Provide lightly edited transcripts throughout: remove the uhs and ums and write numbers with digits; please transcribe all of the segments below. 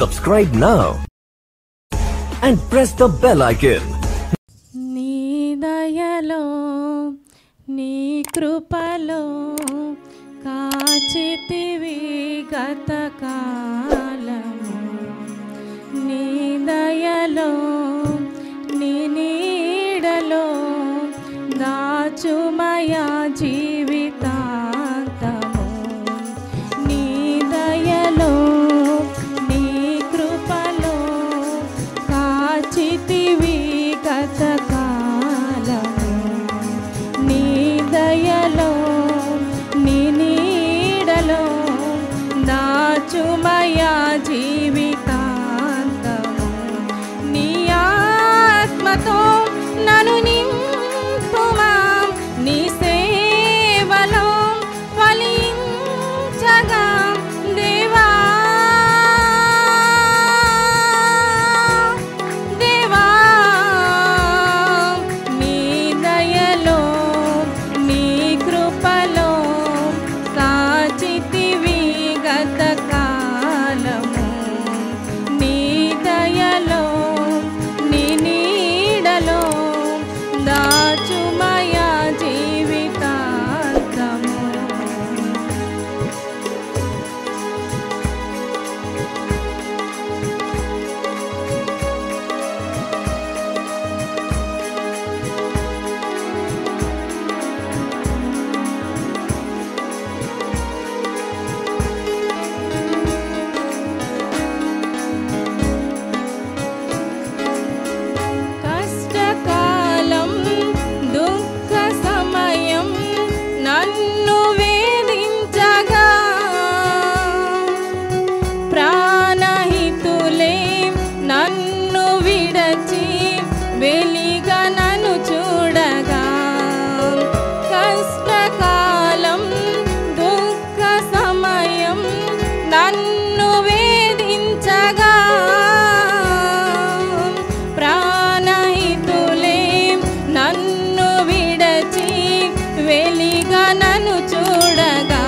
Subscribe now and press the bell icon. నీ దయలో నీ కృపలో కాచితివి గతకాలము, నీ దయలో నీ నీడలో దాచుమయా జీవితాంతము, నీ దయలో నీ కృపలో కాచితివి గతకాలము, నీ దయలో నీ నీడలో దాచుమయా జీవితాంతము, నీ ఆత్మతో నన్ను నింపుమా, నీ సేవలో ఫలించగా దేవా, దేవా నీ దయలో నీ కృపలో కాచితివి గతకాలము, నీ దయలో నీ నీడలో దాచుమయా జీవితాంతము. కష్టకాలం దుఃఖ సమయం నన్ను వేధించగా, ప్రాణహితులే నన్ను విడచి వెలిగా నన్ను చూడగా, కష్టకాలం దుఃఖ సమయం నన్ను వేధించగా, ప్రాణహితులే నన్ను విడచి వెలిగా నన్ను చూడగా,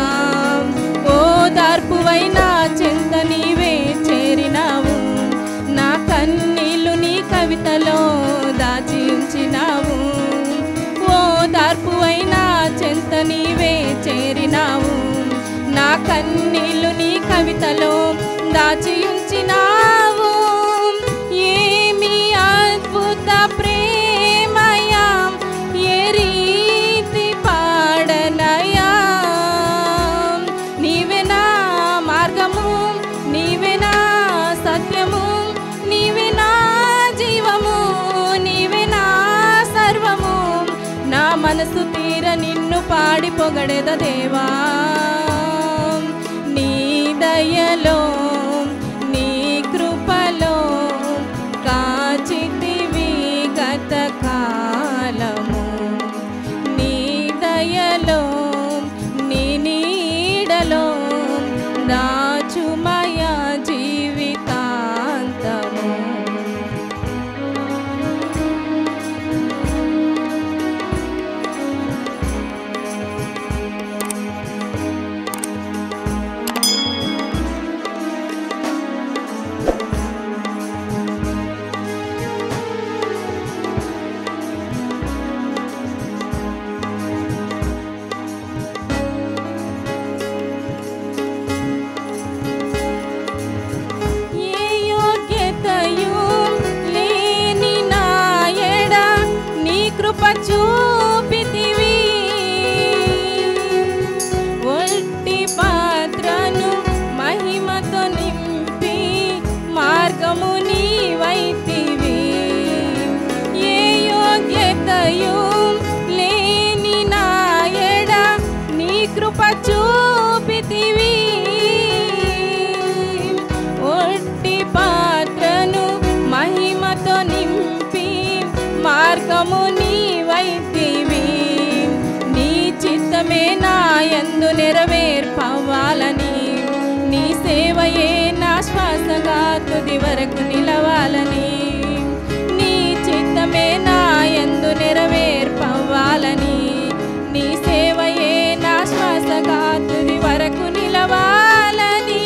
ఓదార్పువై నా చెంత నీవే చేరినావు, నా కన్నీళ్ళు నీ కవితలో దాచి ఉంచినావు, ఓదార్పువై నా చెంత నీవే చేరినావు, నా కన్నీళ్ళు నీ కవితలో దాచి ఉంచినావు. ఏమి అద్భుత ప్రేమయా, ఏ రీతి పాడనయా, నీవే నా మార్గము, నీవే నా సత్యము, నీవే నా జీవము, నీవే నా సర్వము, నా మనసు తీర నిన్ను పాడి పొగడెద దేవా, నీ దయలో నీ కృపలో కాచితివి గతకాలము, నీ దయలో నీ నీడలో దాచుమయా జీవితాంతము. ఏ యోగ్యతయు లేని నా ఎడ నీ కృప చూపితివి, ఒట్టి పాత్రను మహిమతో నింపి మార్గము నీవైతివి, ఏ యోగ్యతయు లేని నా ఎడ నీ కృప చూపితివి, ఒట్టి పాత్రను మహిమతో నింపి మార్గము నీవైతివి, నీ చిత్తమే నా యందు నెరవేర్పవ్వాలని, నీ సేవయే నా శ్వాసగా తుది వరకు నిలవాలని, నీ చిత్తమే నా యందు నెరవేర్పవ్వాలని, నీ సేవయే నా శ్వాసగా తుది వరకు నిలవాలని,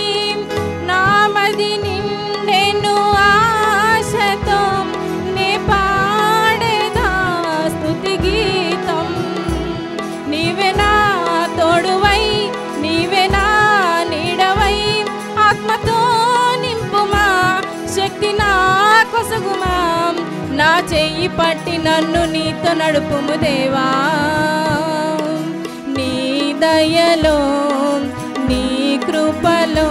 నా మది నిండా చెయ్యి పట్టి నన్ను నీతో నడుపుము దేవా. నీ దయలో నీ కృపలో